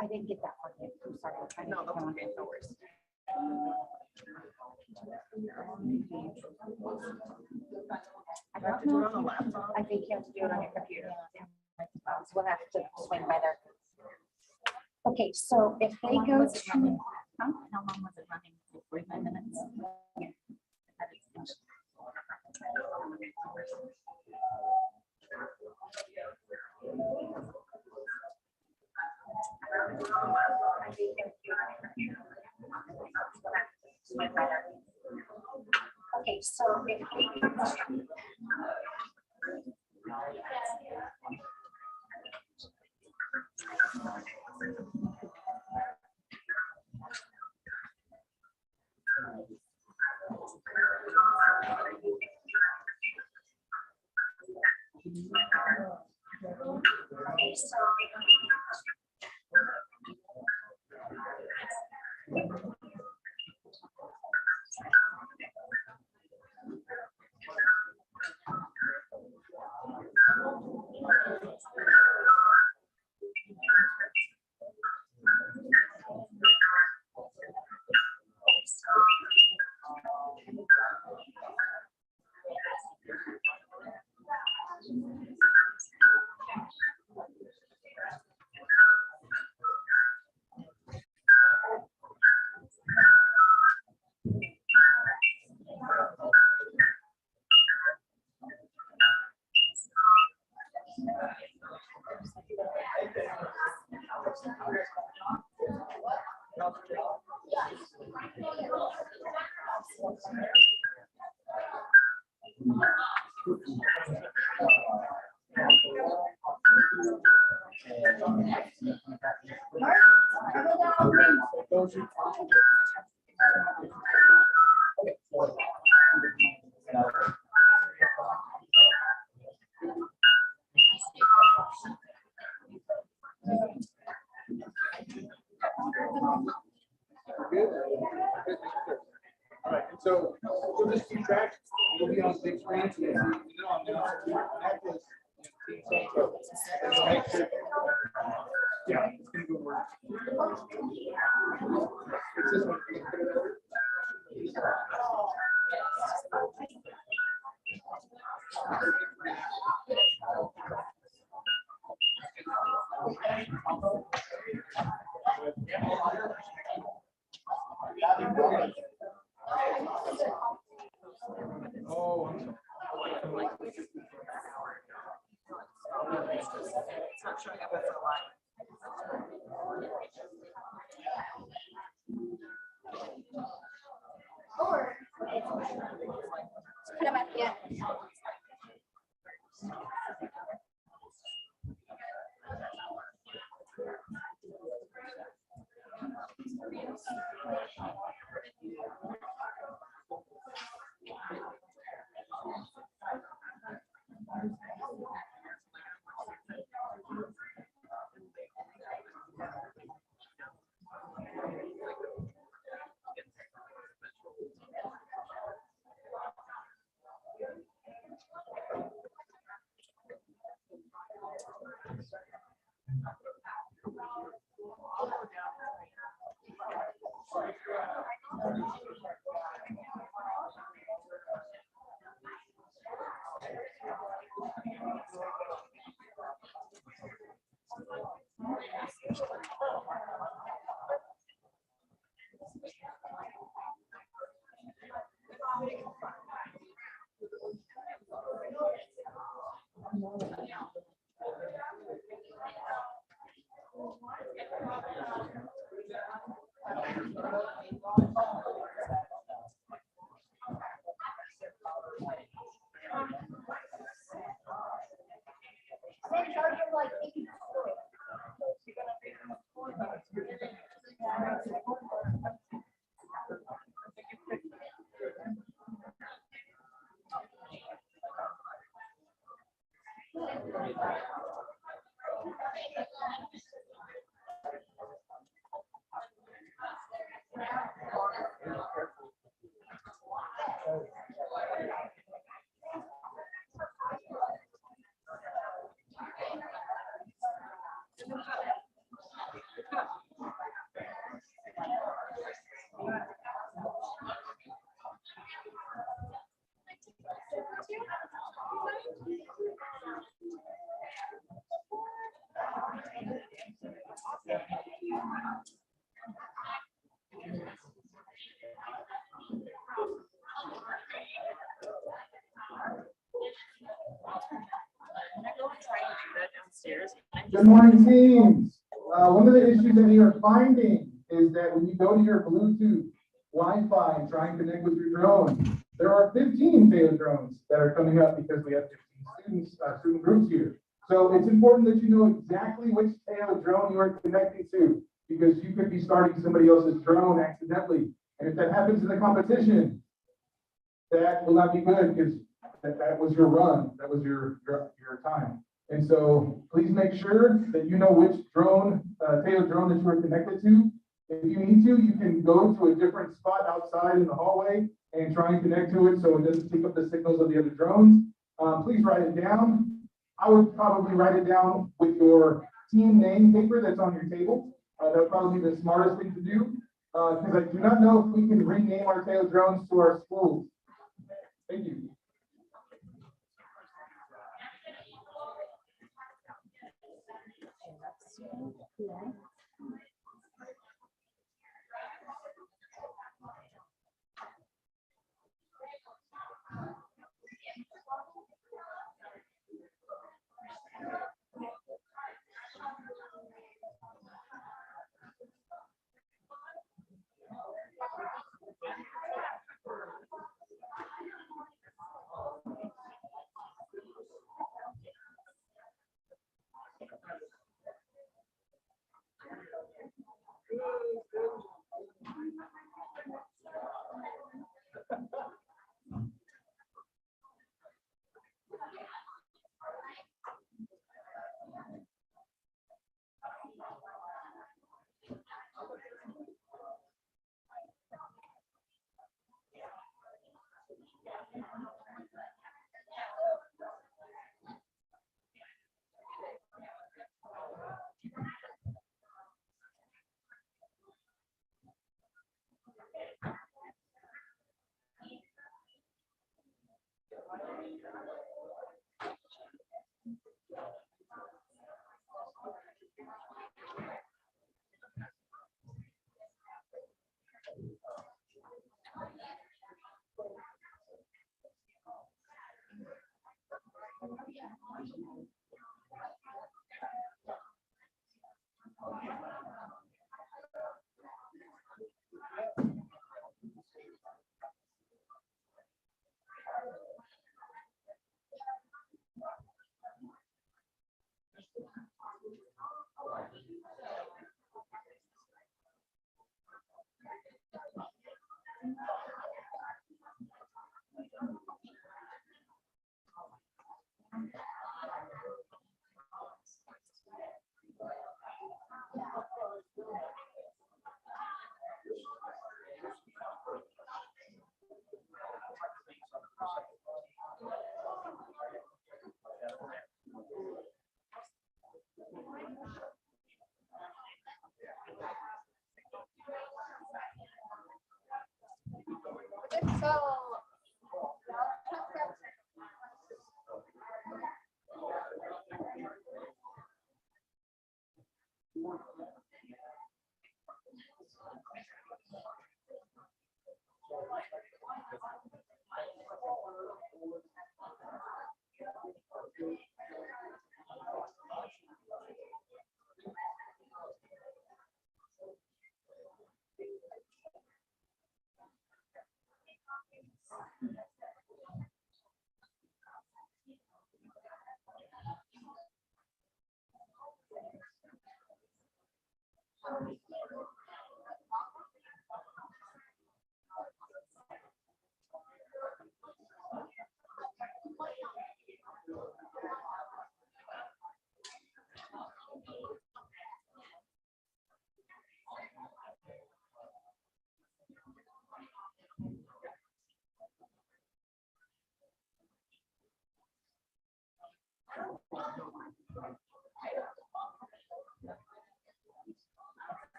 I didn't get that one yet. I'm sorry. I'm trying to get that one. No worries. I don't know. I think you have to do it on your computer. So we'll have to swing by there. Okay, so if they go to, How long was it running? 45 minutes. Yeah. okay, so if they go to, All right, so we'll just keep track. We'll be on the big screen. Yeah, it's gonna go work. It's this one. Oh, I'm sorry. It's not showing up as a line. or Good morning, teams. One of the issues that we are finding is that when you go to your Bluetooth Wi-Fi and try and connect with your drone, there are 15 Taylor drones that are coming up because we have 15 student groups here. So it's important that you know exactly which Taylor drone you are connecting to, because you could be starting somebody else's drone accidentally. And if that happens in the competition, that will not be good, because that was your run, that was your time. And so please make sure that you know which drone, Taylor drone that you are connected to. If you need to, you can go to a different spot outside in the hallway and try and connect to it so it doesn't pick up the signals of the other drones. Please write it down. I would probably write it down with your team name paper that's on your table. That would probably be the smartest thing to do, because I do not know if we can rename our Taylor drones to our schools. Thank you.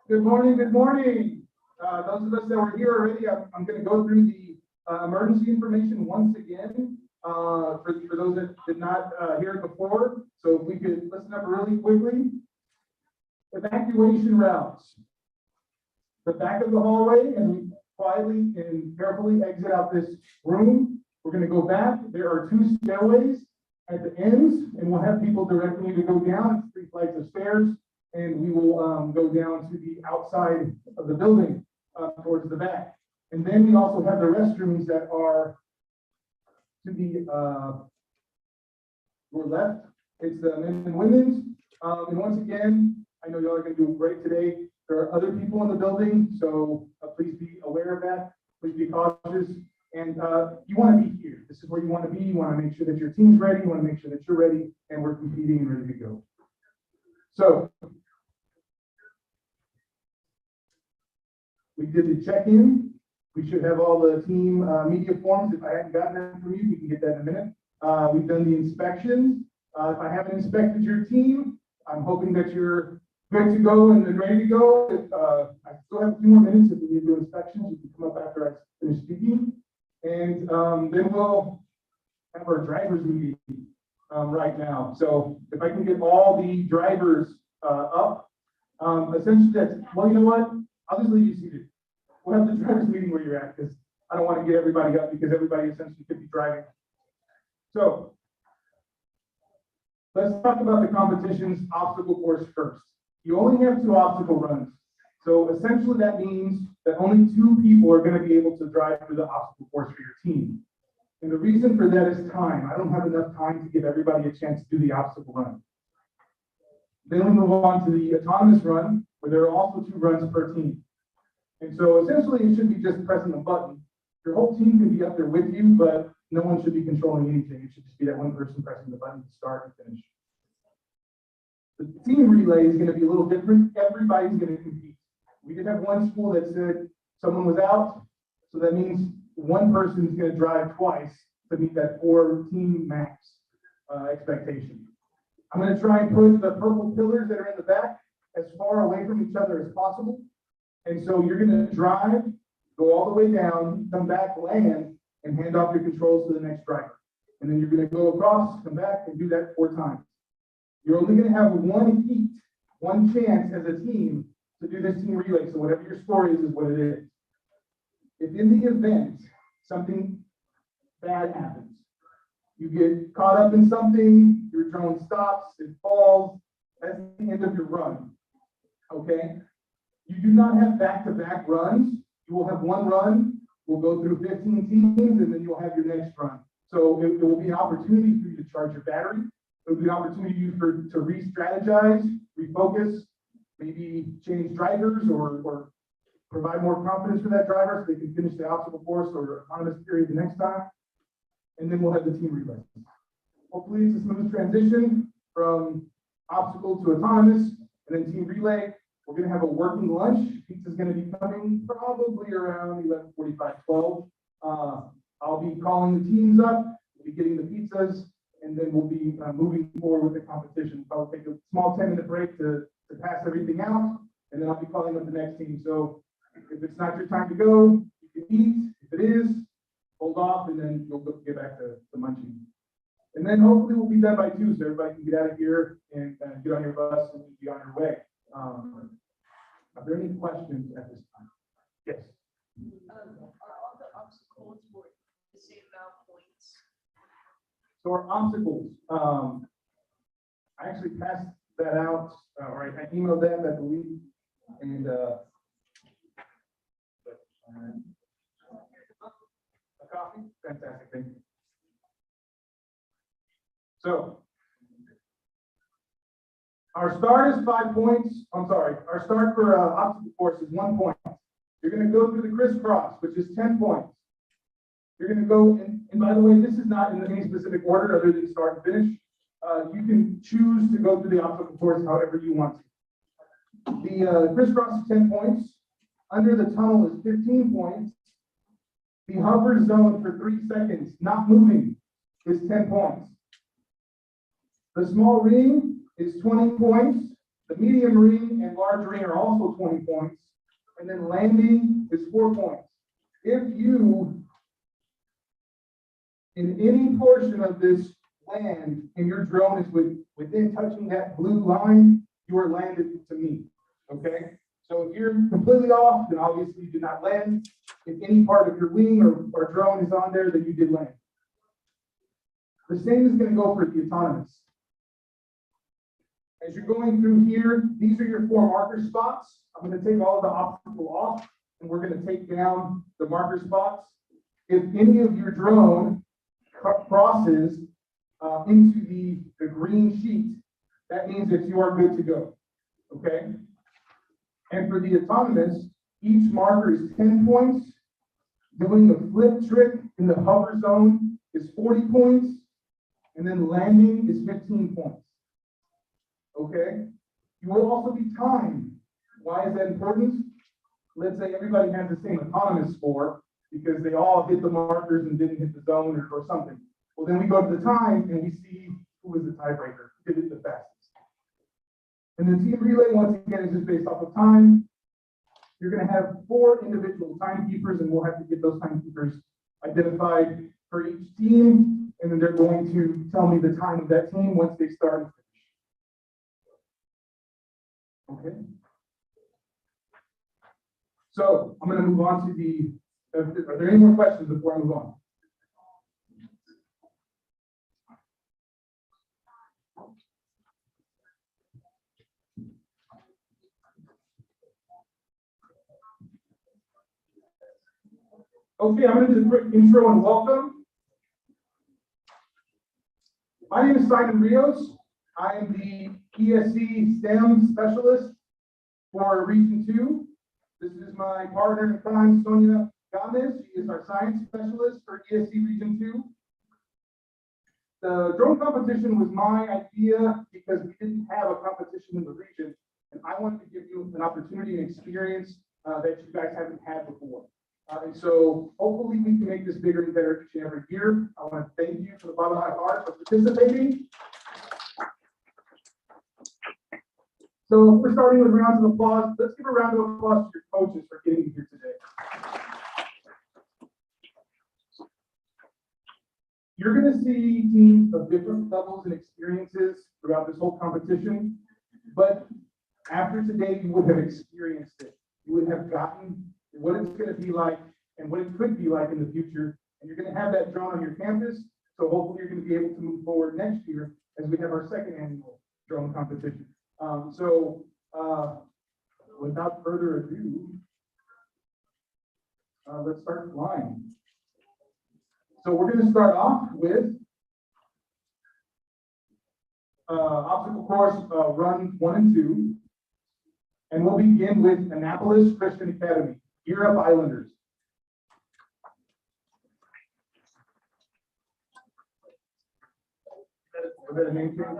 Good morning, good morning. Those of us that were here already, I'm going to go through the Emergency information once again, for those that did not hear it before. So if we could listen up really quickly. Evacuation routes. The back of the hallway, and we quietly and carefully exit out this room. We're going to go back. There are 2 stairways at the ends, and we'll have people directing you to go down. It's 3 flights of stairs, and we will go down to the outside of the building towards the back. And then we also have the restrooms that are to the your left. It's the men and women's. And once again, I know y'all are going to do great today. There are other people in the building, so please be aware of that. Please be cautious. And you want to be here. This is where you want to be. You want to make sure that your team's ready. You want to make sure that you're ready, and we're competing and ready to go. So we did the check-in. We should have all the team media forms. If I hadn't gotten that from you, we can get that in a minute. We've done the inspections. If I haven't inspected your team, I'm hoping that you're good to go and ready to go. If, I still have a few more minutes. If we need to do inspections, you can come up after I finish speaking. And then we'll have our drivers meeting right now. So if I can get all the drivers up, essentially that's, well, you know what? I'll just leave you seated. We'll have the drivers meeting where you're at, because I don't want to get everybody up, because everybody essentially could be driving. So let's talk about the competition's obstacle course first. You only have 2 obstacle runs. So essentially that means that only 2 people are going to be able to drive through the obstacle course for your team. And the reason for that is time. I don't have enough time to give everybody a chance to do the obstacle run. Then we move on to the autonomous run, where there are also 2 runs per team. And so essentially it should be just pressing a button. Your whole team can be up there with you, but no one should be controlling anything. It should just be that one person pressing the button to start and finish. The team relay is going to be a little different. Everybody's going to compete. We did have one school that said someone was out, so that means one person is going to drive twice to meet that 4-team max expectation. I'm going to try and put the purple pillars that are in the back as far away from each other as possible. And so you're going to drive, go all the way down, come back, land, and hand off your controls to the next driver. And then you're going to go across, come back, and do that 4 times. You're only going to have one chance as a team to do this team relay. So whatever your score is what it is. If in the event something bad happens, you get caught up in something, your drone stops, it falls, that's the end of your run. Okay? You do not have back-to-back runs. You will have one run. We'll go through 15 teams, and then you'll have your next run. So it will be an opportunity for you to charge your battery. It will be an opportunity to re-strategize, refocus, maybe change drivers or provide more confidence for that driver so they can finish the obstacle course or autonomous period the next time. And then we'll have the team relay. Hopefully it's a smooth transition from obstacle to autonomous and then team relay. We're going to have a working lunch. Pizza's going to be coming probably around 11:45, 12. I'll be calling the teams up, we'll be getting the pizzas, and then we'll be moving forward with the competition. I'll take a small 10-minute break to pass everything out, and then I'll be calling up the next team. So if it's not your time to go, you can eat. If it is, hold off, and then you'll get back to munching. And then hopefully we'll be done by 2, so everybody can get out of here and get on your bus and be on your way. Are there any questions at this time? Yes. Are all the obstacles for the same amount of points? So our obstacles, I actually passed that out, or I emailed them, I believe, and a copy, fantastic, thank you. So our start is 5 points. I'm sorry, our start for obstacle course is 1 point. You're going to go through the crisscross, which is 10 points. You're going to go, and by the way, this is not in any specific order other than start and finish. You can choose to go through the obstacle course however you want to. The crisscross is 10 points. Under the tunnel is 15 points. The hover zone for 3 seconds, not moving, is 10 points. The small ring is 20 points. The medium ring and large ring are also 20 points. And then landing is 4 points. If you in any portion of this land and your drone is within touching that blue line, you are landed to me, okay? So if you're completely off, then obviously you did not land. If any part of your wing or drone is on there, then you did land. The same is going to go for the autonomous. As you're going through here, these are your 4 marker spots. I'm going to take all of the obstacle off, and we're going to take down the marker spots. If any of your drone crosses into the green sheet, that means that you are good to go, okay? And for the autonomous, each marker is 10 points. Doing the flip trick in the hover zone is 40 points. And then landing is 15 points. Okay? You will also be timed. Why is that important? Let's say everybody has the same autonomous score because they all hit the markers and didn't hit the zone or something. Well, then we go to the time and we see who was the tiebreaker, who did it the fastest. And the team relay, once again, is just based off of time. You're going to have 4 individual timekeepers, and we'll have to get those timekeepers identified for each team. And then they're going to tell me the time of that team once they start and finish. Okay. So I'm going to move on to the, are there any more questions before I move on? Okay, I'm going to do a quick intro and welcome. My name is Simon Rios. I am the ESC STEM specialist for Region 2. This is my partner in crime, Sonia Gomez. She is our science specialist for ESC Region 2. The drone competition was my idea because we didn't have a competition in the region, and I wanted to give you an opportunity and experience that you guys haven't had before. And so hopefully we can make this bigger and better each and every year. I want to thank you from the bottom of my heart for participating. So we're starting with rounds of applause. Let's give a round of applause to your coaches for getting you here today. You're going to see teams of different levels and experiences throughout this whole competition, but after today, you would have experienced it. You would have gotten what it's going to be like and what it could be like in the future. And you're going to have that drone on your campus. So hopefully you're going to be able to move forward next year as we have our 2nd annual drone competition. Without further ado, let's start flying. So we're going to start off with obstacle course run 1 and 2. And we'll begin with Annapolis Christian Academy. Gear up, Islanders. Was that a name change?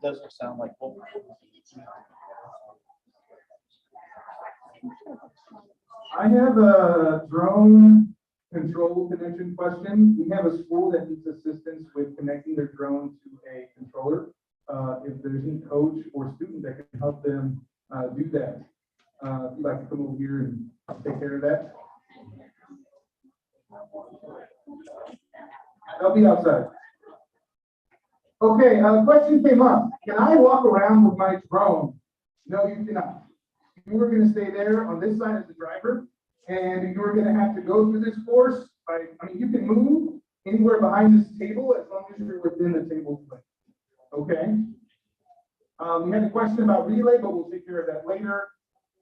Doesn't sound like. I have a drone control connection question. We have a school that needs assistance with connecting their drone to a controller. If there's any coach or student that can help them do that, if you'd like to come over here and take care of that. They'll be outside. Okay, question came up. Can I walk around with my drone? No, you cannot. You are going to stay there on this side as the driver, and you're going to have to go through this course. I mean, you can move anywhere behind this table as long as you're within the table limit. Okay. We had a question about relay, but we'll take care of that later.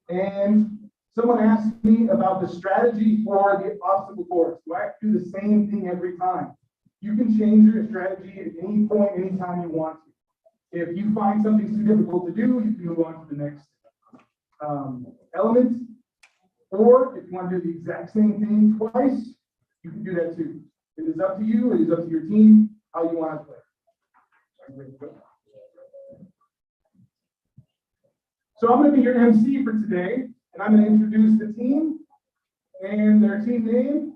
And someone asked me about the strategy for the obstacle course. Do I have to do the same thing every time? You can change your strategy at any point, anytime you want to. If you find something too difficult to do, you can move on to the next element. Or if you want to do the exact same thing twice, you can do that too. It is up to you. It is up to your team how you want to play. So I'm going to be your MC for today, and I'm going to introduce the team and their team name.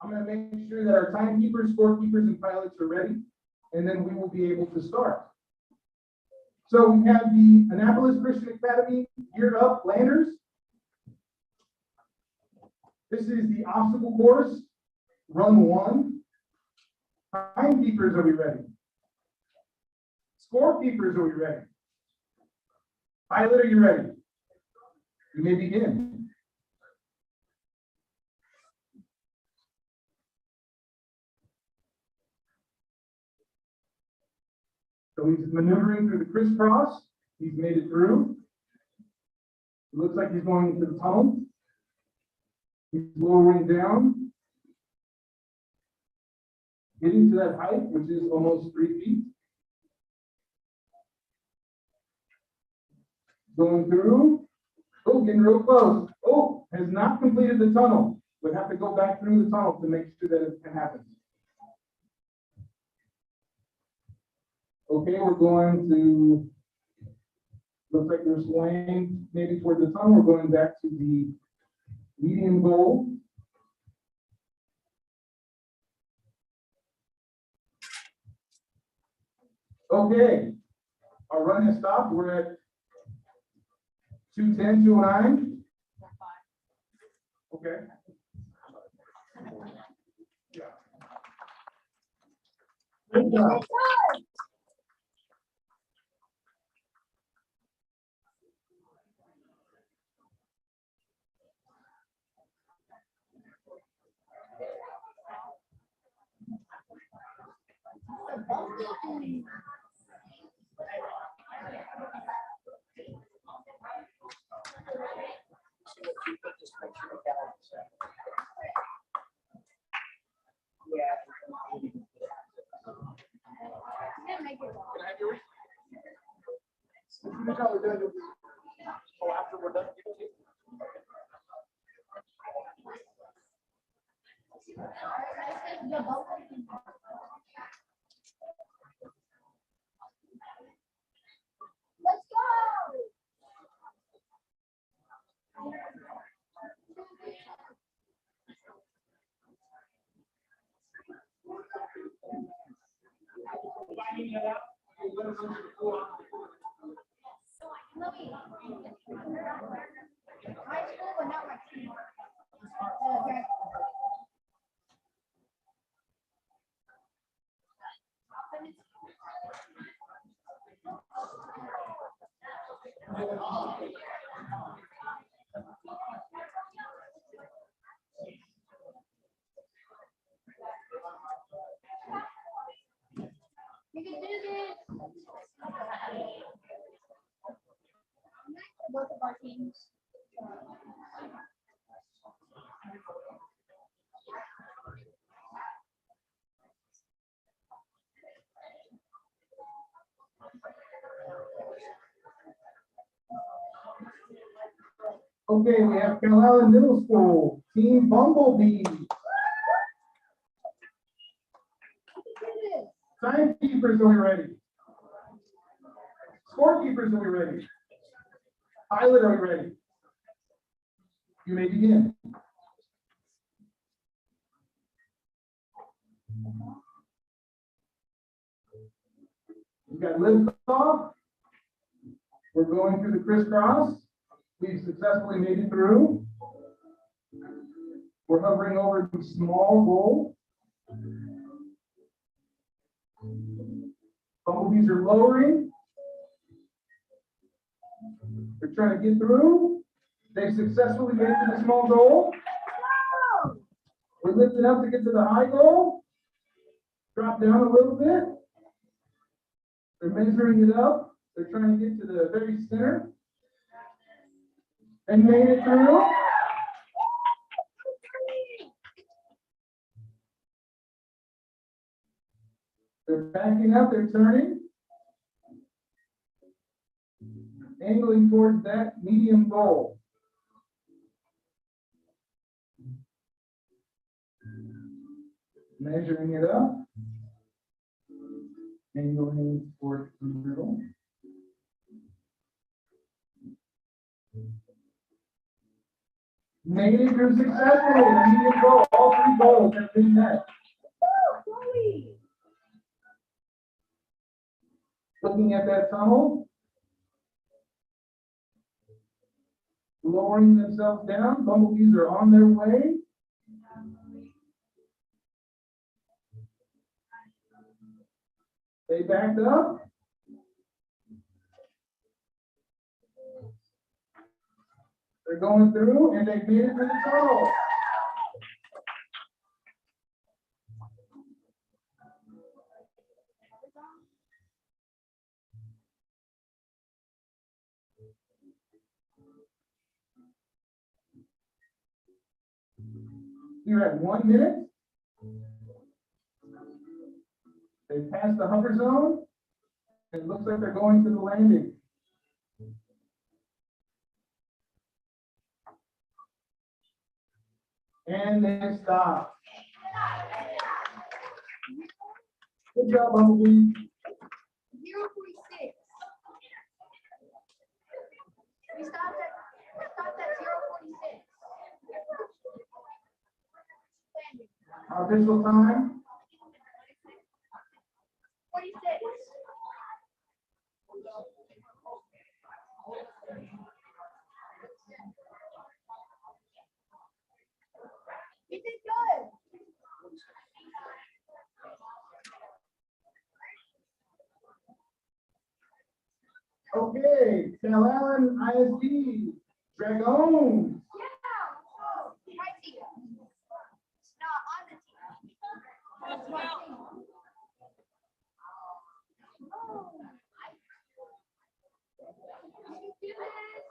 I'm going to make sure that our timekeepers, scorekeepers, and pilots are ready, and then we will be able to start. So we have the Annapolis Christian Academy Geared Up Landers. This is the obstacle course, run 1. Timekeepers, are we ready? Scorekeepers, are we ready? Pilot, are you ready? You may begin. So he's maneuvering through the crisscross. He's made it through. It looks like he's going into the tunnel. He's lowering down, getting to that height, which is almost 3 feet. Going through. Oh, getting real close. Oh, has not completed the tunnel. Would have to go back through the tunnel to make sure that it can happen. Okay, we're going to, looks like we're swaying maybe toward the tunnel. We're going back to the medium goal. Okay, our run has stopped. We're at 210, 209. Okay. Yeah. Good job. Let's go. My school, but not my team. Okay. Okay, we have Carlisle Middle School, Team Bumblebee. Timekeepers, are we ready? Scorekeepers, are we ready? Pilot, are we ready? You may begin. We got lift off. We're going through the crisscross. We've successfully made it through. We're hovering over the small goal. Bumblebees are lowering. They're trying to get through. They've successfully made it to the small goal. We're lifting up to get to the high goal. Drop down a little bit. They're measuring it up. They're trying to get to the very center. And made it through. They're backing up, they're turning. Angling towards that medium goal. Measuring it up. Angling towards the middle. Made it through successfully. The medium goal. All three goals have been met. Looking at that tunnel. Lowering themselves down. Bumblebees are on their way. They backed up. They're going through and they made it through the tunnel. You're at 1 minute. They passed the hover zone. It looks like they're going to the landing. And they stop. Good job, Bumblebee. 0.6. We stopped at 0.6. Our official time. 46. You did good. Okay, Cal Allen ISD, Dragons. Yeah. Oh, my team. No, on the team. That's my team. Oh. You do this.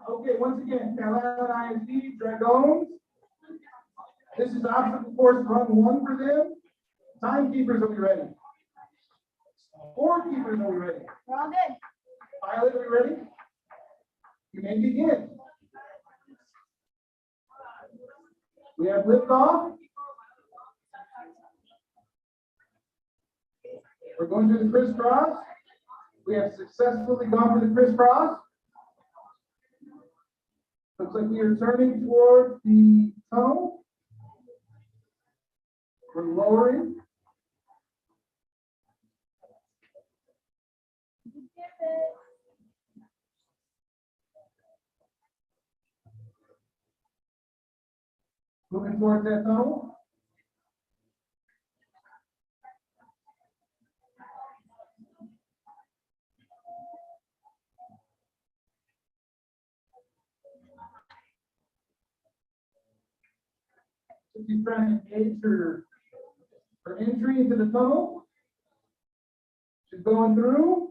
Okay, once again, Cal Allen ISD, Dragons. This is obstacle course run 1 for them. Timekeepers, are we ready? Scorekeepers, are we ready? We're all good. Pilot, are we ready? You may begin. We have liftoff. We're going through the crisscross. We have successfully gone through the crisscross. Looks like we are turning towards the tunnel. We're lowering. Moving towards that tunnel. She's trying to gauge her entry into the tunnel. She's going through.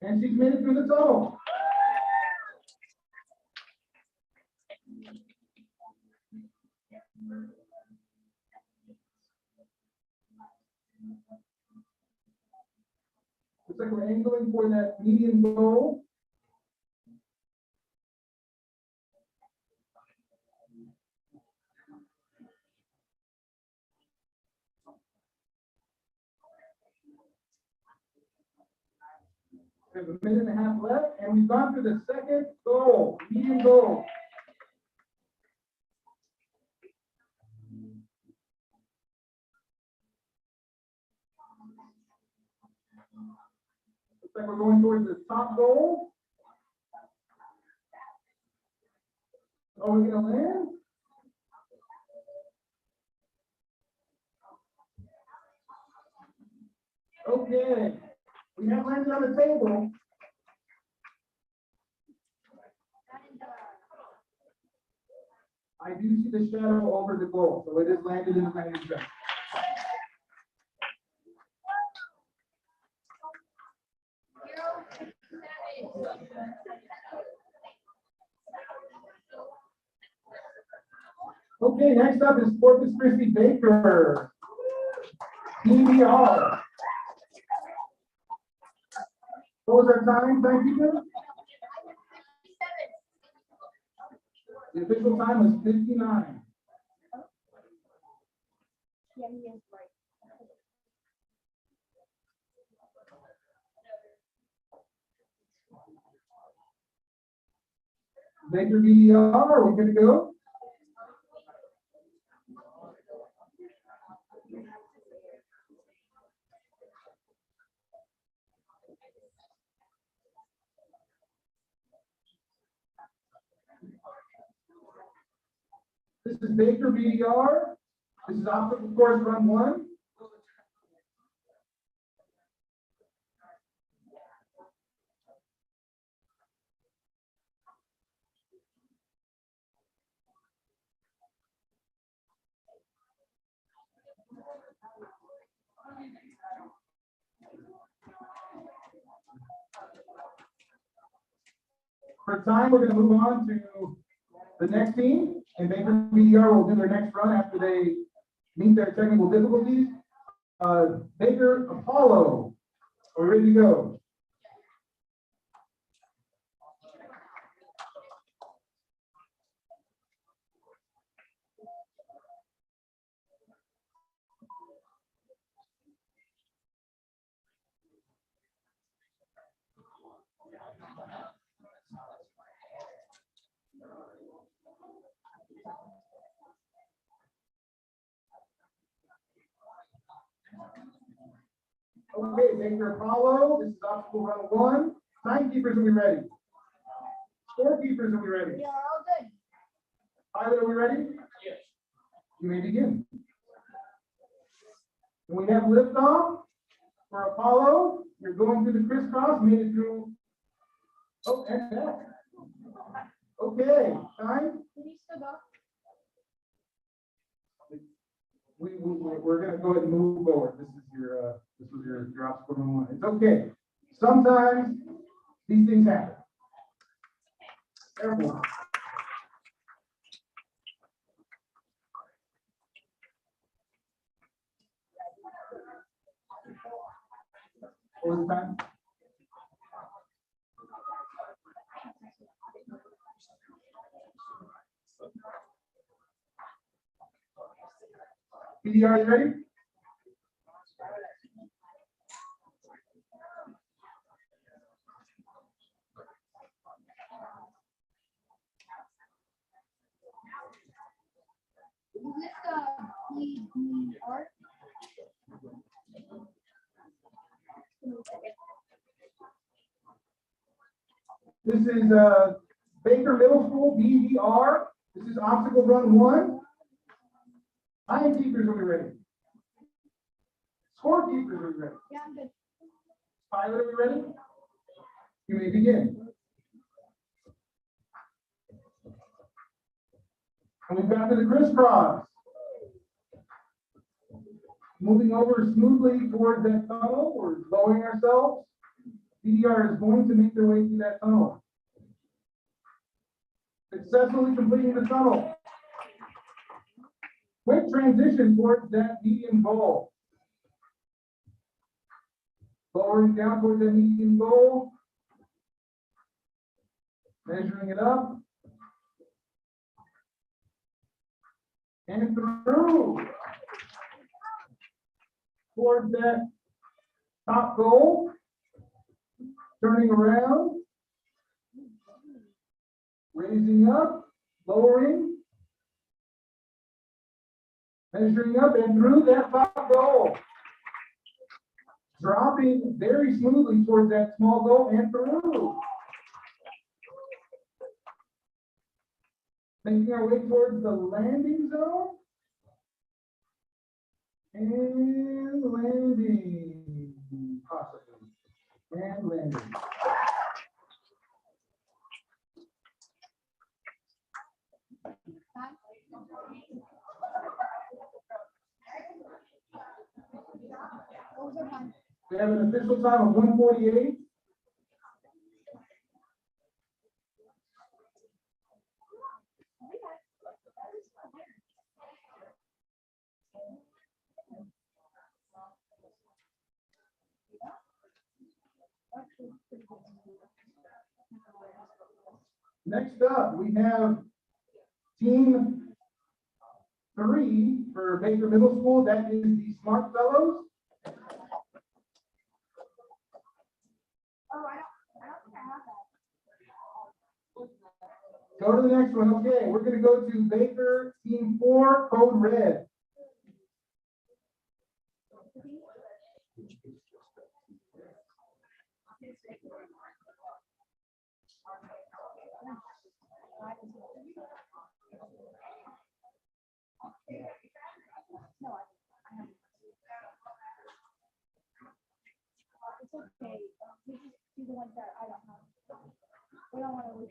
And she's made it through the tunnel. Looks like we're angling for that median goal. There's a minute and a half left, and we've gone through the second goal, median goal. Looks like we're going towards the top goal. Are we going to land? Okay. We have landed on the table. I do see the shadow over the goal, so it is landed in the landing zone. Okay, next up is Corpus Christi Baker. PBR. What was our time? Thank you. The official time was 59. Yeah, he is right. Baker BDR, are we good to go? This is Baker BDR. This is obstacle course run 1. For time, we're going to move on to the next team, and Baker BDR will do their next run after they meet their technical difficulties. Baker Apollo, are we ready to go? Okay, Baker Apollo, this is obstacle run 1. Timekeepers, are we ready? Scorekeepers, are we ready? We are all good. Pilot, are we ready? Yes. You may begin. And we have liftoff for Apollo. You're going through the crisscross, made it through. Oh, and back. Okay, time. Did he still go? We're going to go ahead and move forward. This was your obstacle number 1. It's okay. Sometimes these things happen. Careful. What was the time? PDR, are you ready? Is this PBR? This is Baker Middle School, BDR. This is obstacle run 1. Timekeepers, are we ready? Scorekeepers, are we ready? Yeah, I'm good. Pilot, are we ready? You may begin. And we've got to the crisscross. Moving over smoothly towards that tunnel, we're lowering ourselves. PDR is going to make their way through that tunnel. Successfully completing the tunnel. Quick transition towards that medium goal. Lowering down towards that medium goal. Measuring it up. And through. Towards that top goal. Turning around. Raising up. Lowering. Measuring up and through that top goal. Dropping very smoothly towards that small goal and through. Making our way towards the landing zone. And landing. Possibly. And landing. We have an official time of 1:48. Next up, we have team 3 for Baker Middle School. That is the Smart Fellows. Go to the next one. Okay, we're going to go to Baker Team 4, Code Red. It's okay. We just do the ones that I don't have. We don't want to lose.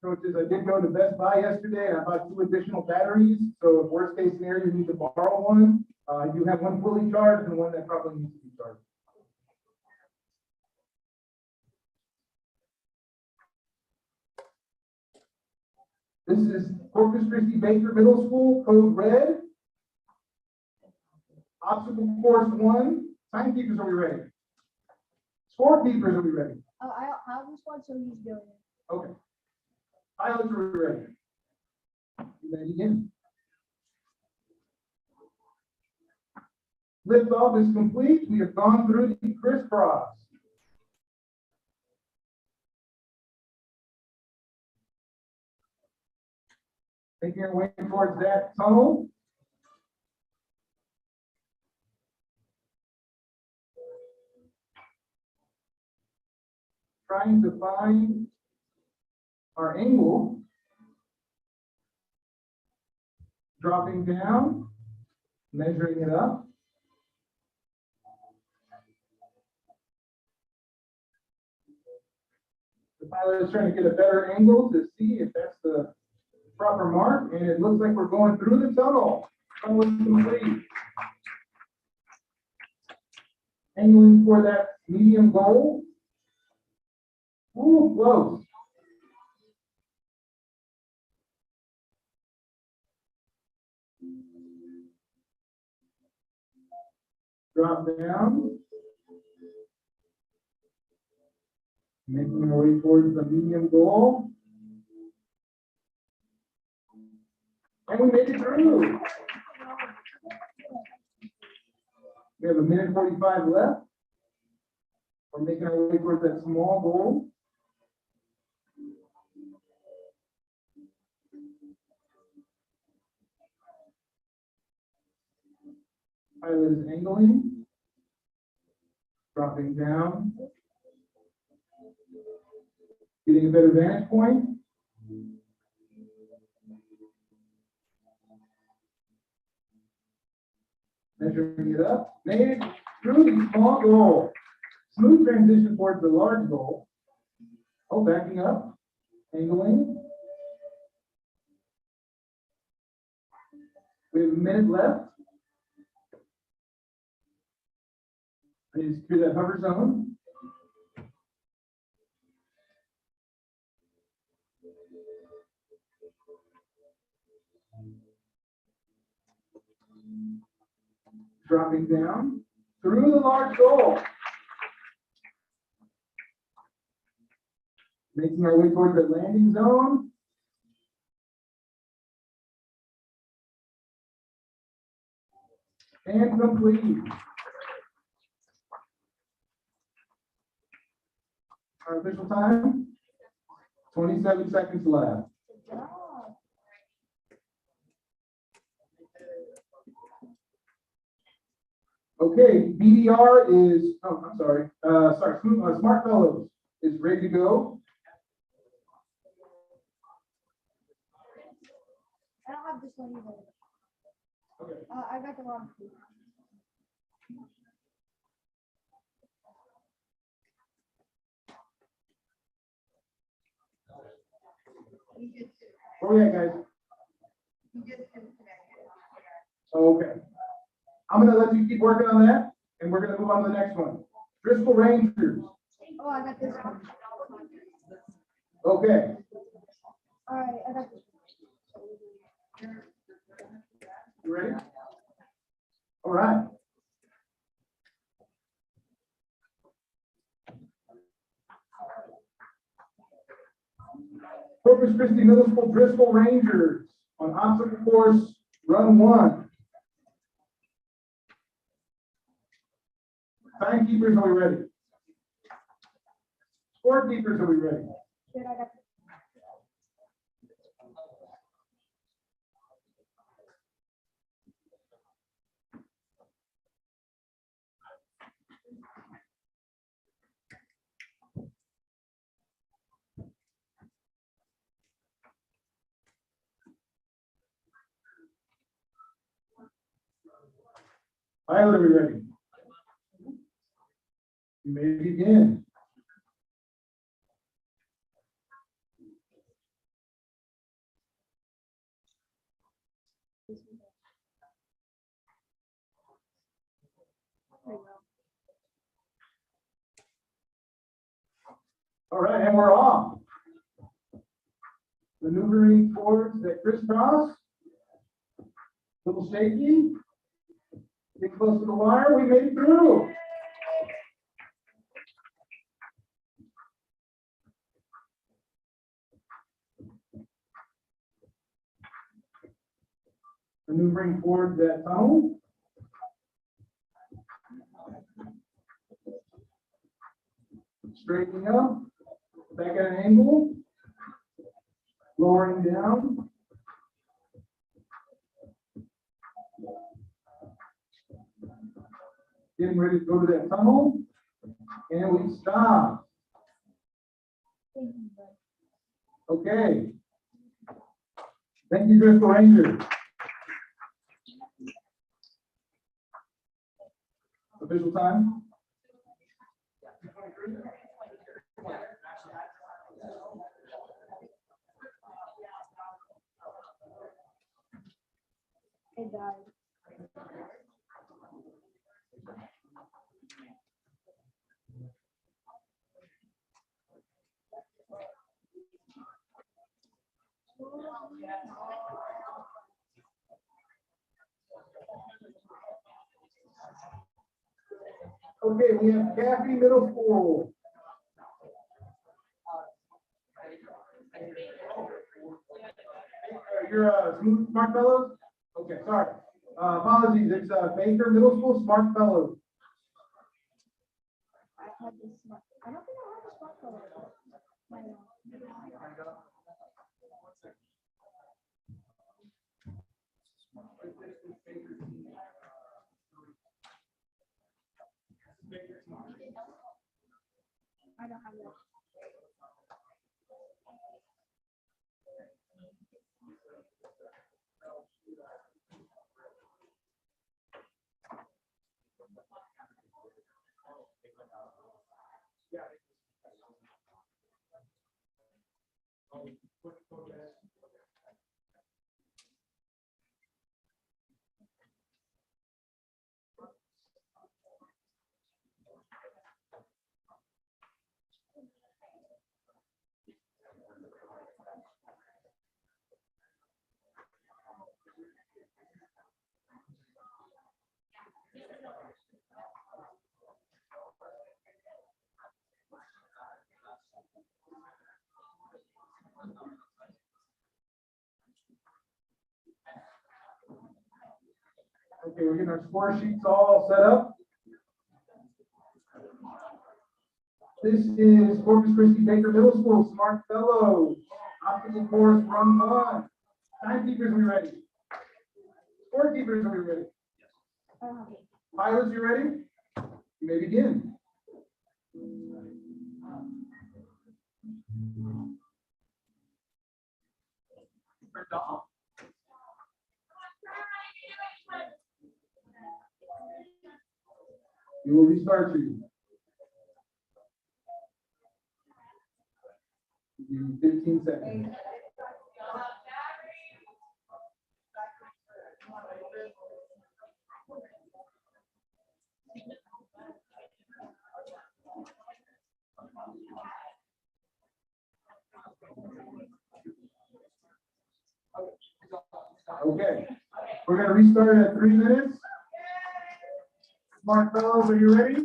Coaches, I did go to Best Buy yesterday and I bought 2 additional batteries. So if worst case scenario, you need to borrow one. I do have one fully charged and one that probably needs to be charged. This is Corpus Christi Baker Middle School, Code Red. Obstacle course 1. Timekeepers, are we ready? Scorekeepers, are we ready? Oh, I'll just want to use doing it. Okay. Pilots, are we ready? You may begin. Liftoff is complete. We have gone through the crisscross. Making our way towards that tunnel. Trying to find our angle. Dropping down, measuring it up. The pilot is trying to get a better angle to see if that's the proper mark, and it looks like we're going through the tunnel. Tunnel is complete. Angling for that medium goal. Ooh, close. Drop down. Making our way towards the medium goal. And we made it through. We have 1:45 left. We're making our way towards that small goal. Pilot is angling, dropping down, getting a better vantage point. Measuring it up, made it through the small goal. Smooth transition towards the large goal. Oh, backing up, angling. We have a minute left. I need to secure that hover zone. Dropping down through the large goal. Making our way towards the landing zone. And complete. Our official time, 27 seconds left. Okay, BDR is, oh, I'm sorry, Smart Fellows is ready to go. I don't have this one either. Okay. I got the wrong key. Where we at, guys? Okay. I'm gonna let you keep working on that, and we're gonna move on to the next one. Driscoll Rangers. Oh, I got this one. Okay. All right, I got this one. You ready? All right. Corpus Christi Middle School Driscoll Rangers on obstacle course run 1. Timekeepers, are we ready? Scorekeepers, are we ready? Good, I got this. Pilot, are we ready? You may begin. All right, and we're off. Maneuvering towards that crisscross. Little shaky. Get close to the wire. We made it through. Maneuvering towards that tunnel. Straightening up. Back at an angle. Lowering down. Getting ready to go to that tunnel. And we stop. Okay. Thank you, Driscoll Rangers. Official time. It died. Okay, we have Kathy Middle School. You're Smooth Smart Fellows? Okay, sorry. Apologies, it's Baker Middle School Smart Fellows. I had this smart. I don't think I have a smart color. I don't have that. Okay, we're getting our score sheets all set up. This is Corpus Christi Baker Middle School Smart Fellows. Obstacle course run 1. Timekeepers, we ready? Scorekeepers, are we ready? Pilots, you ready? You may begin. We will restart you. Give you 15 seconds. Okay, we're going to restart at 3 minutes. Smart fellows, are you ready?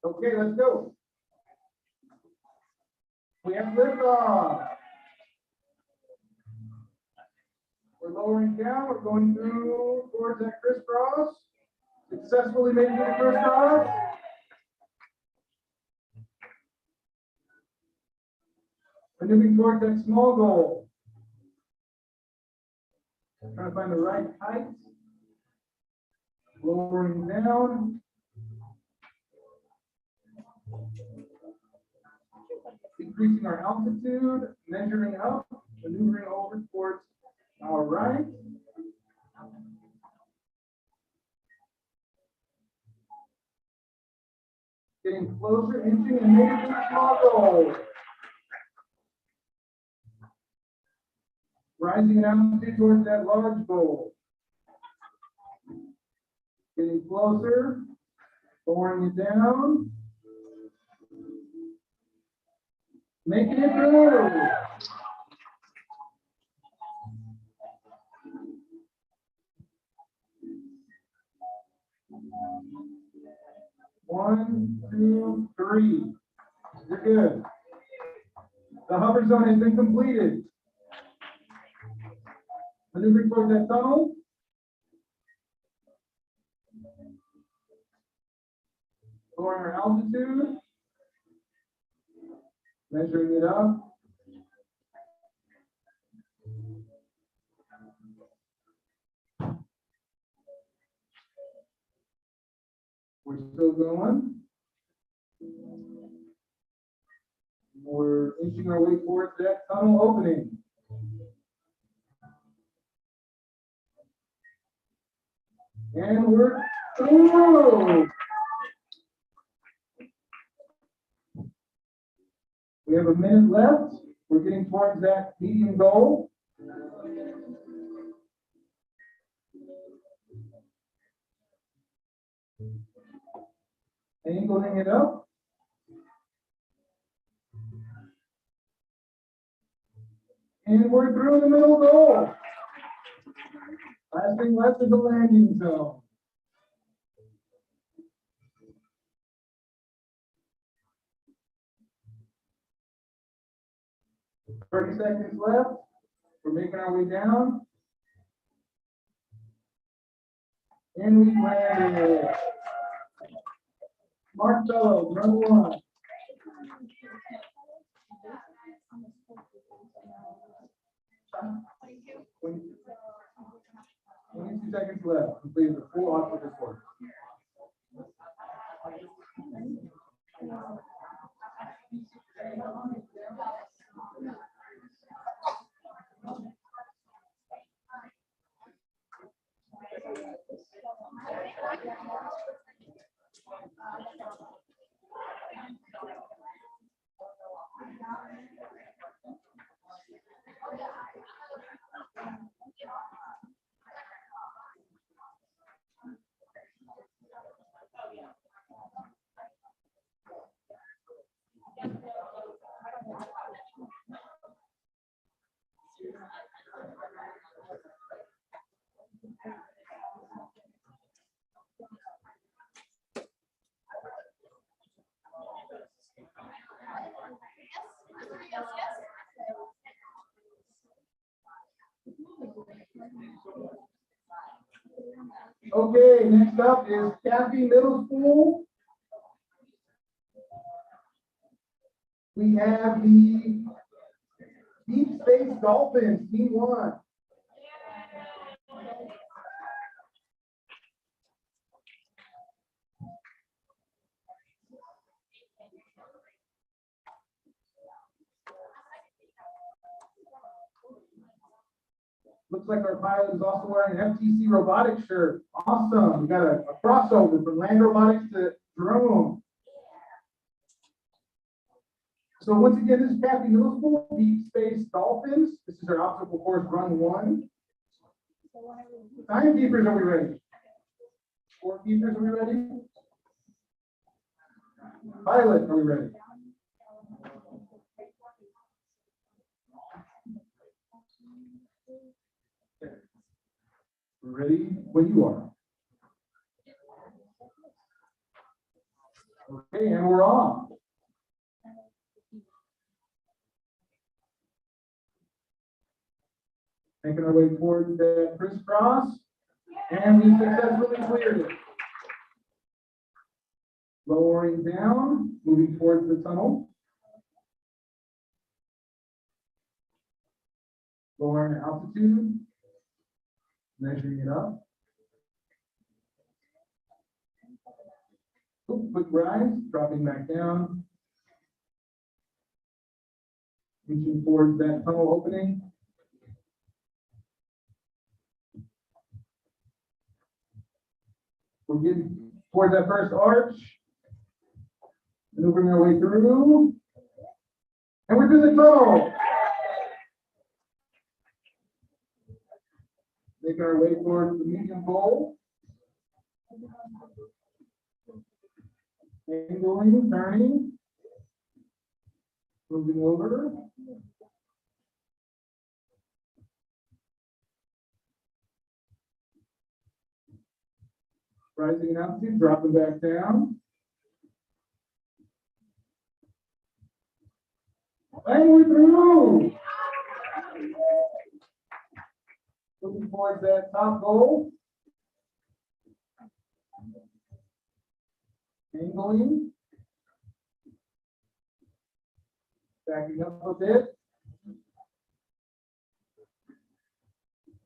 Okay, let's go. We have liftoff. We're lowering down. We're going through towards that crisscross. Successfully made it to the crisscross. Maneuvering towards that small goal. Trying to find the right height. Lowering down. Increasing our altitude, measuring up, maneuvering over towards our right. Getting closer, inching, and making it to the small goal. Rising in altitude towards that large goal. Getting closer, lowering it down. Making it through. One, two, three. You're good. The hover zone has been completed. Maneuvering towards that tunnel. Lowering our altitude. Measuring it up. We're still going. We're inching our way towards that tunnel opening. And we're through. We have a minute left. We're getting towards that medium goal. Angling it up. And we're through the middle goal. Last thing left is the landing zone. "30 seconds left. We're making our way down. And we landed. Smart fellows, run 1. 22 seconds left. Complete the full obstacle course. Okay, next up is Kathy Middle School. We have the Deep Space Dolphins, Team 1. Looks like our pilot is also wearing an FTC robotics shirt. Awesome. We got a crossover from land robotics to drone. So once again, this is Kathy Middle School, Deep Space Dolphins. This is our obstacle course run 1. Timekeepers, are we ready? Scorekeepers, are we ready? Pilot, are we ready? We're ready when you are. Okay, and we're on. Making our way towards the crisscross, and we successfully cleared it. Lowering down, moving towards the tunnel. Lowering altitude, measuring it up. Oops, quick rise, dropping back down. Reaching towards that tunnel opening. We're getting towards that first arch. Maneuvering our way through. And we're through the tunnel. Making our way towards the medium goal. Angling, turning. Moving over. Rising in altitude, dropping back down. And we're through. Looking towards that top goal. Angling. Backing up a bit.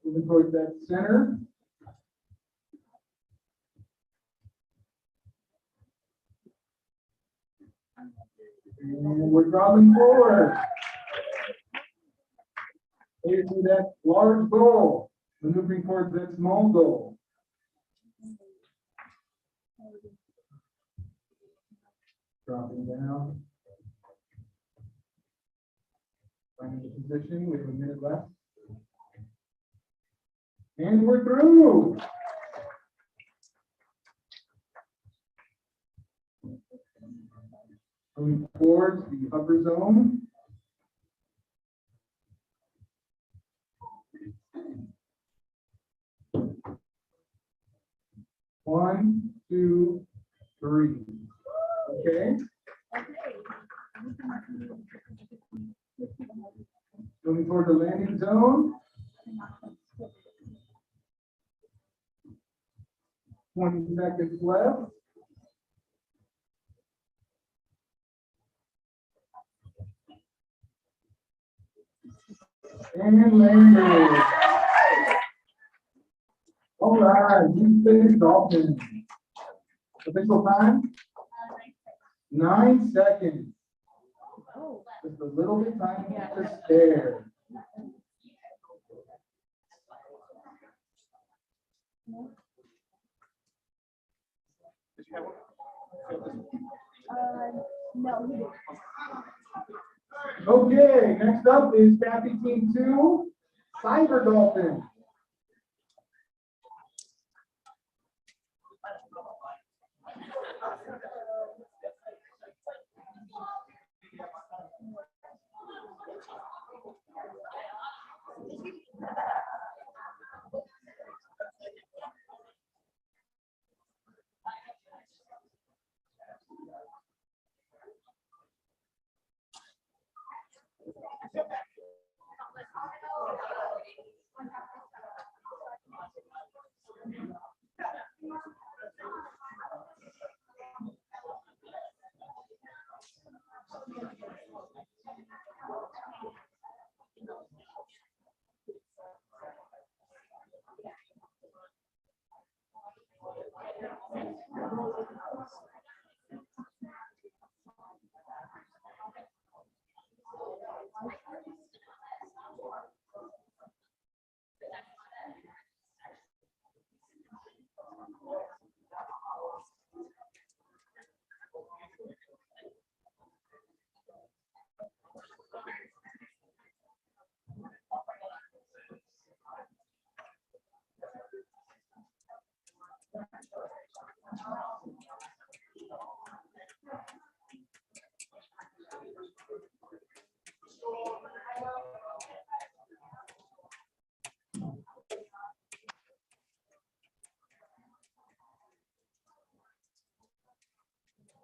Moving towards that center. And we're dropping forward. Here's to that large goal. Maneuvering towards that small goal. Dropping down. Finding the position. We have a minute left. And we're through. Moving towards the upper zone. One, two, three. Okay. Moving toward the landing zone. 20 seconds left. And landed. All right, you finished Dolphins. Official time? 9 seconds. Just a little bit of time to spare. No. Okay, next up is Kathy Team 2, Cyber Dolphin.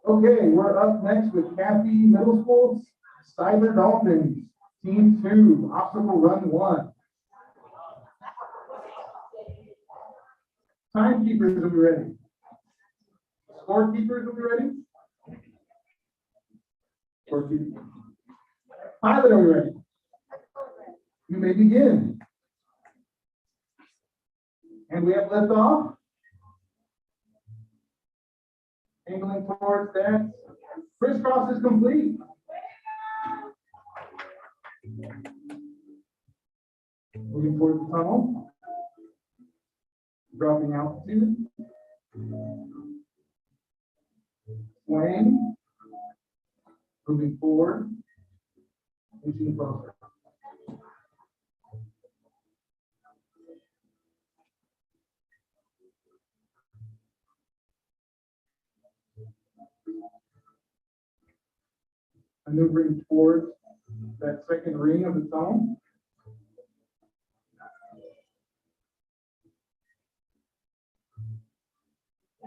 Okay, we're up next with Kathy Middle School, Cyber Dolphins, Team 2, Obstacle Run 1. Timekeepers will be ready. Scorekeepers will be ready. Scorekeepers. Pilot, are we ready? You may begin. And we have lift off. Angling towards that. Crisscross is complete. Moving towards the tunnel. Dropping altitude. Swaying. Moving forward. Inching closer. Maneuvering towards that second ring of the tunnel.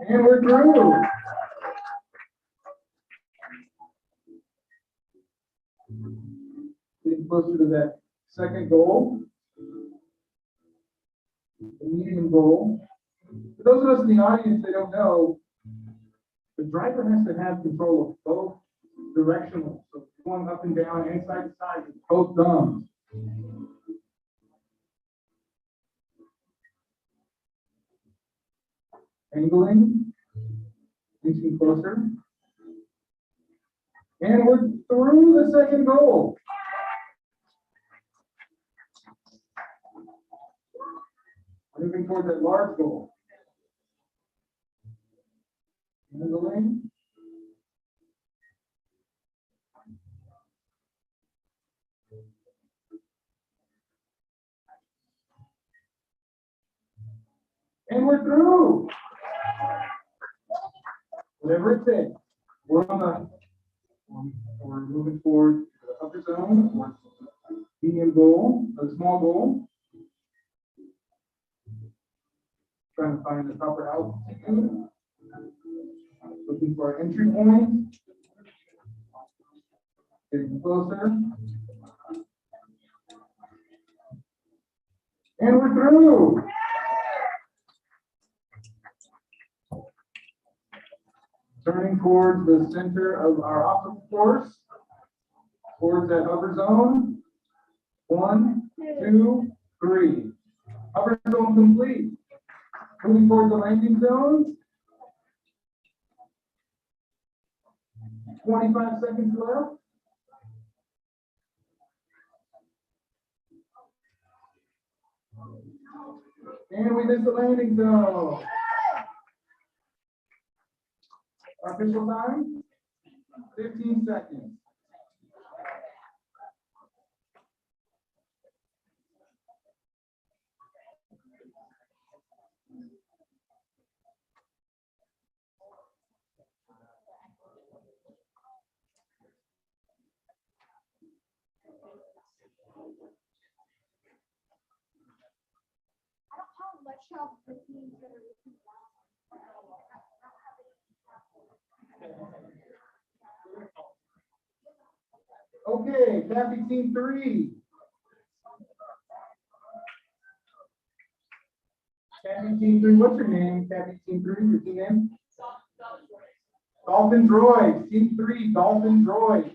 And we're through. Getting closer to that second goal. The medium goal. For those of us in the audience that don't know, the driver has to have control of both directional, so going up and down and side to side with both thumbs. Angling, inching closer. And we're through the second goal. Moving toward that large goal. Angling. And we're through. Whatever it takes. We're moving forward to the upper zone, or medium goal, a small goal. Trying to find the proper altitude. Looking for an entry point. Getting closer. And we're through. Turning towards the center of our obstacle course, towards that upper zone. 1, 2, 3. Upper zone complete. Moving towards the landing zone. 25 seconds left. And we missed the landing zone. Official time, 15 seconds. I don't have much of the teams that are looking down. Okay, Kathy Team 3. Kathy Team 3, what's your name? Kathy Team 3, your team name? Dolphin Droid. Team 3, Dolphin Droid.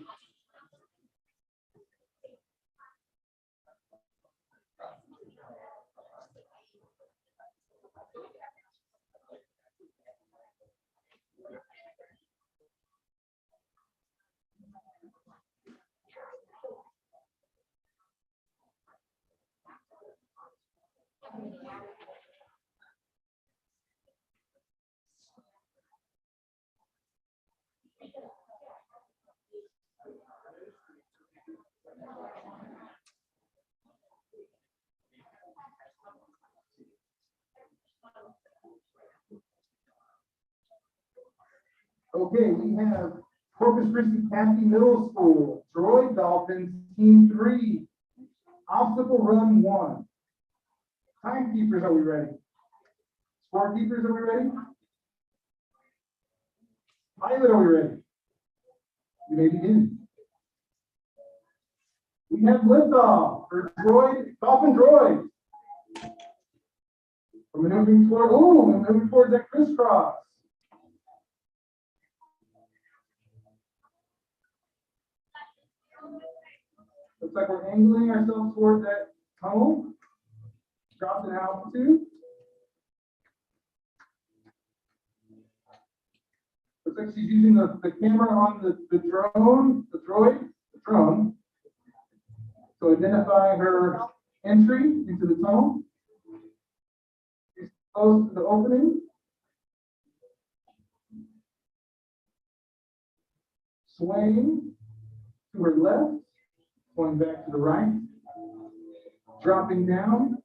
Okay, we have Corpus Christi Kathy Middle School, Droid Dolphins, Team 3, Obstacle Run 1. Timekeepers, are we ready? Scorekeepers, are we ready? Pilot, are we ready? You may begin. We have liftoff for Dolphin Droid. We're maneuvering towards that crisscross. Looks like we're angling ourselves towards that tunnel. Dropped in altitude. Looks like she's using the camera on the drone, to identify her entry into the tunnel. She's close to the opening. Swaying to her left, going back to the right, dropping down,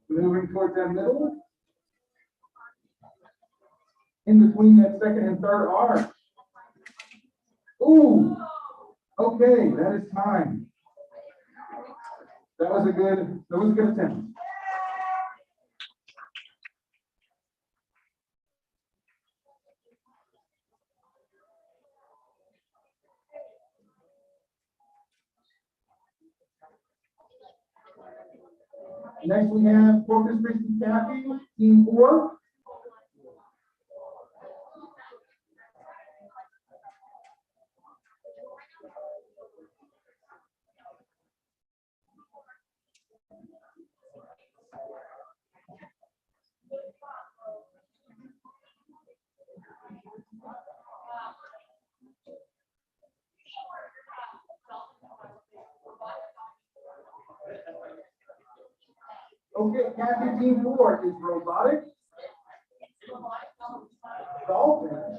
moving towards that middle, in between that second and third arch. Ooh, okay, that is time. That was a good attempt. Next we have Corpus Christi Kathy, Team 4. Okay, Kathy, Team 4 is robotics, dolphins,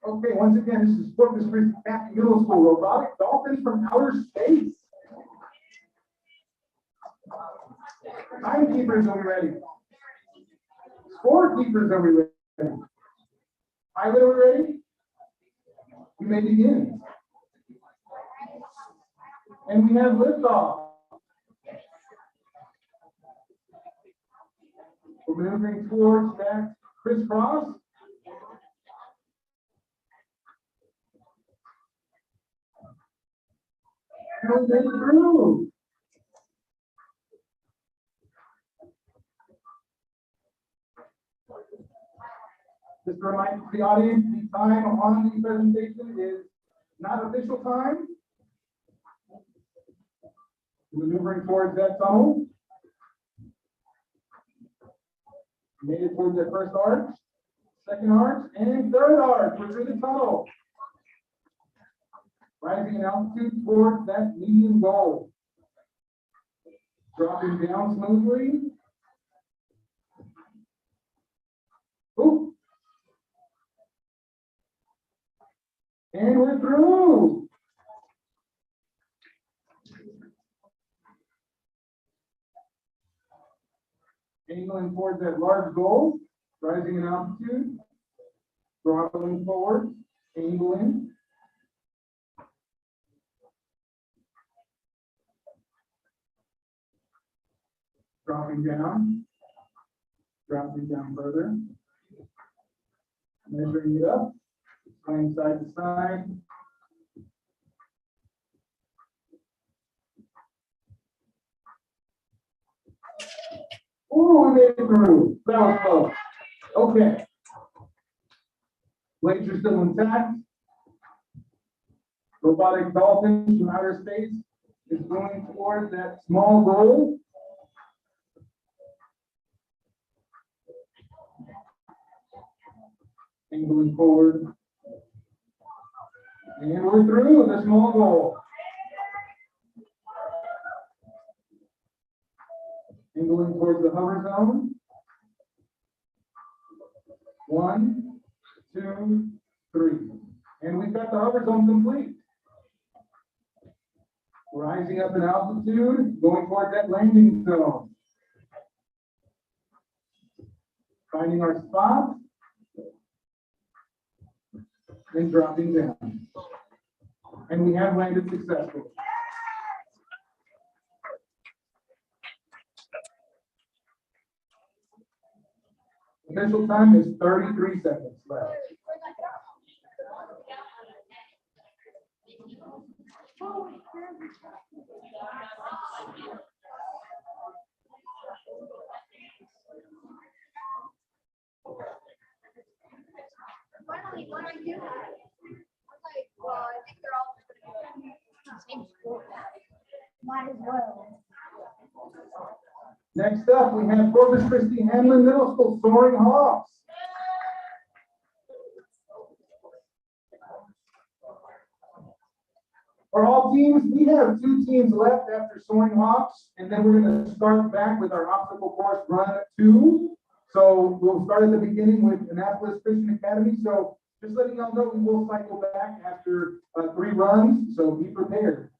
Okay, once again, this is Corpus Christi Kathy Middle School, robotic dolphins from outer space. Timekeepers, are we ready? Scorekeepers, are we ready? Pilot, are we ready? We may begin. And we have liftoff. We're moving towards that crisscross. And we made it through. Just to remind the audience, the time on the presentation is not official time. We're maneuvering towards that tunnel. Made it towards that first arch, second arch, and third arch. We're through the tunnel. Rising in altitude towards that medium goal. Dropping down smoothly. Ooh. And we're through. Angling towards that large goal, rising in altitude, throttling forward, angling. Dropping down further, measuring it up, going side to side. Ooh, we made it through. That was close. Okay. Ladies Stages are still intact. Robotic dolphin from outer space is going towards that small goal. And going forward. And we're through the small goal. And going towards the hover zone. 1, 2, 3. And we've got the hover zone complete. Rising up in altitude, going towards that landing zone. Finding our spot. And dropping down. And we have landed successfully. Official time is 33 seconds left. Finally, what I do, I'm like, well, I think they're all just gonna be the same school. Might as well. Next up, we have Corpus Christi Hamlin Middle School Soaring Hawks. For all teams, we have 2 teams left after Soaring Hawks, and then we're going to start back with our obstacle course run 2. So we'll start at the beginning with Annapolis Christian Academy. So just letting y'all know, we will cycle back after 3 runs, so be prepared.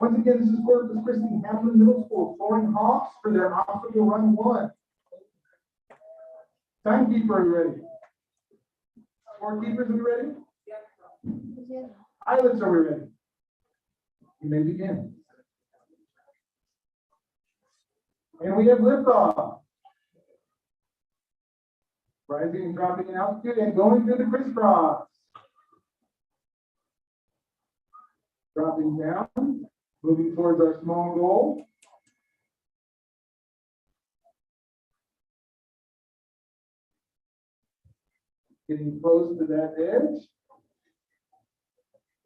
Once again, this is Corpus Christi Hamlin Middle School Soaring Hawks for their obstacle run 1. Timekeeper, are you ready? Scorekeepers, are we ready? Pilots, are we ready? You may begin. And we have liftoff. Rising and dropping in altitude and going through the crisscross. Dropping down, moving towards our small goal. Getting close to that edge.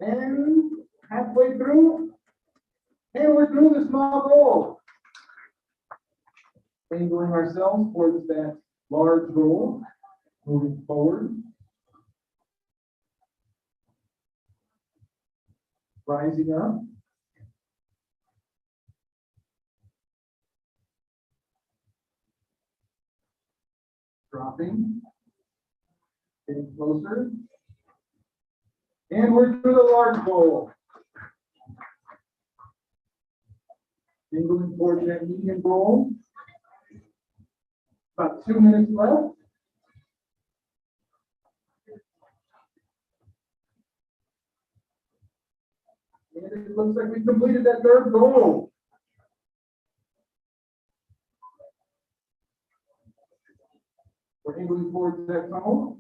And halfway through, and we're through the small goal. Angling ourselves towards that large goal, moving forward. Rising up. Dropping. Getting closer. And we're through the large goal. Angling towards that medium goal. About 2 minutes left. And it looks like we completed that 3rd goal. We're angling towards that tunnel.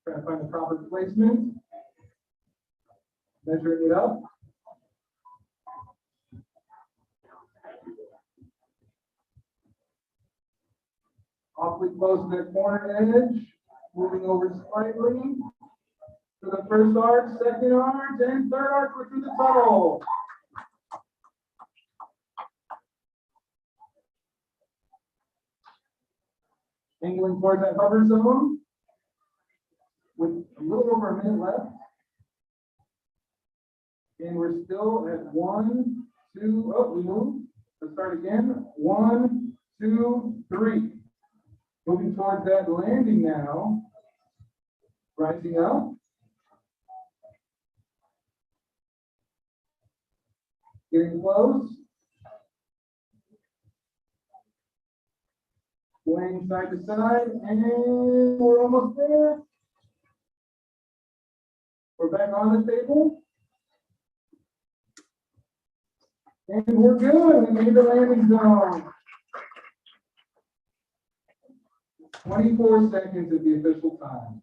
Trying to find the proper placement. Measuring it up. Awfully close to that corner edge. Moving over slightly. To the first arch, second arch, and 3rd arch. We're through the tunnel. Angling towards that hover zone. With a little over a minute left. And we're still at 1, 2, oh, we move. Let's start again. 1, 2, 3. Moving towards that landing now. Rising up. Getting close. Swaying side to side, and we're almost there. We're back on the table. And we're good. We made the landing zone. 24 seconds is the official time.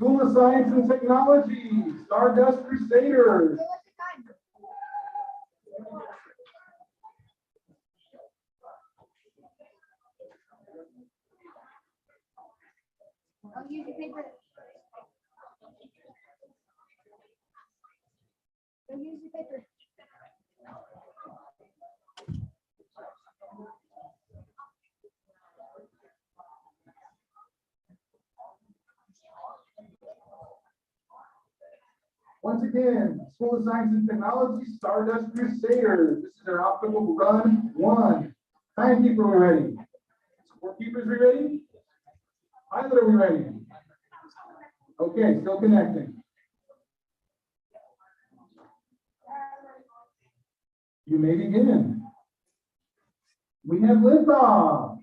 School of Science and Technology, Stardust Crusaders. Hey, what's the time? I'll use your paper. I'll use your paper. Once again, School of Science and Technology, Stardust Crusaders. This is our optical run 1. Timekeeper, we ready? Scorekeepers, we ready? Pilot, are we ready? Okay, still connecting. You may begin. We have liftoff.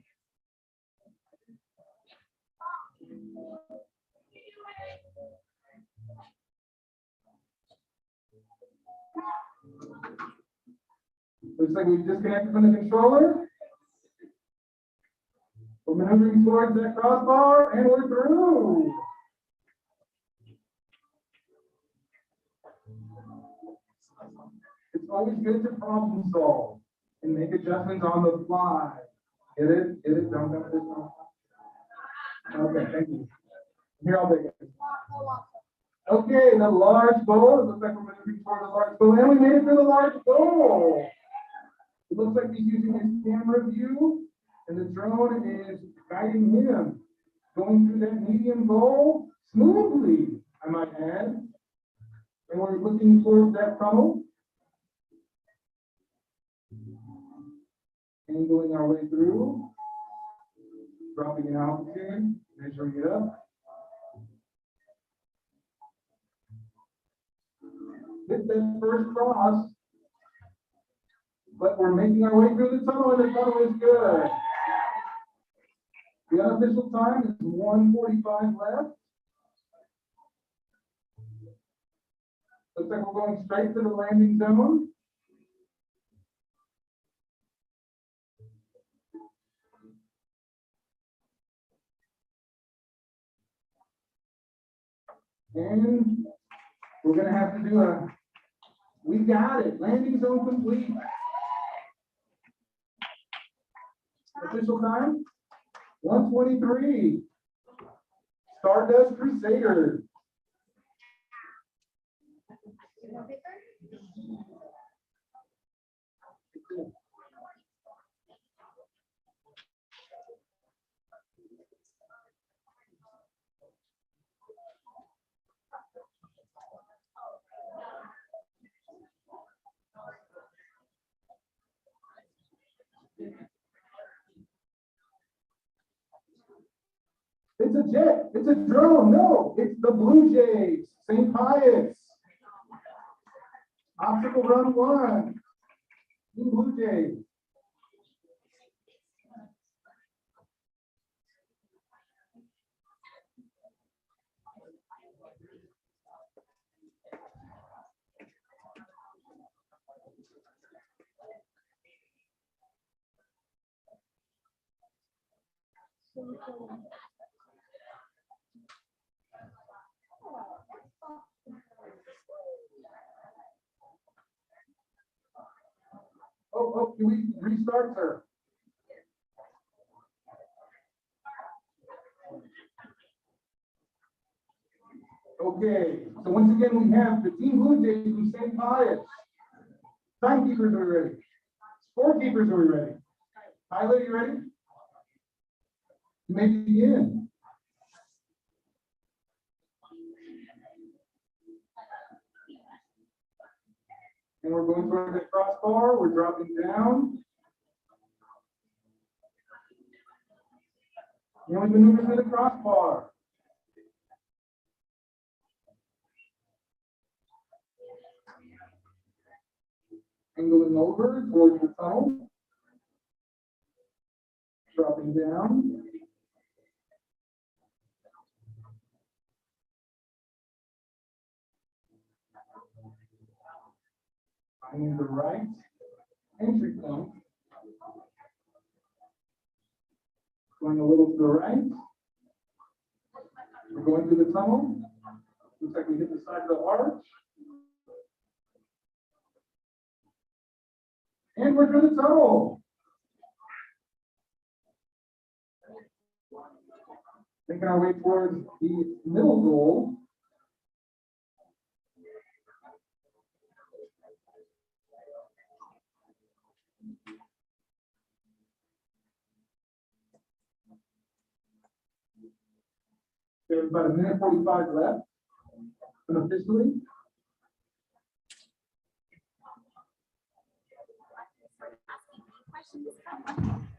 Looks like we've disconnected from the controller. We're maneuvering towards that crossbar, and we're through. It's always good to problem solve and make adjustments on the fly. Get it? Get it? Don't this one. Okay, thank you. Here, I'll take it. Okay, the large bowl. It looks like we're moving toward the large bowl, and we made it to the large bowl. It looks like he's using his camera view, and the drone is guiding him, going through that medium bowl smoothly, I might add. And we're looking towards that tunnel. Angling our way through, dropping in altitude, measuring it up. Hit that first cross, but we're making our way through the tunnel, and the tunnel is good. The unofficial time is 1:45 left. Looks like we're going straight to the landing zone. And we're going to have to do we got it, landing zone complete. Official time, 1:23. Stardust Crusaders. It's a jet. It's a drone. No, it's the Blue Jays. St. Pius. Obstacle run 1. Team Blue Jays. Oh, can we restart, sir? Okay, so once again, we have the Team Blue Jays from St. Pius. Timekeepers, are we ready? Scorekeepers, are we ready? Pilot, are you ready? You may begin. And we're going toward the crossbar. We're dropping down. And we maneuver through the crossbar. Angling over towards the tunnel. Dropping down. Finding the right entry point. Going a little to the right. We're going through the tunnel. Looks like we hit the side of the arch. And we're through the tunnel. Making our way towards the middle goal. There's about a minute 45 left unofficially. Questions?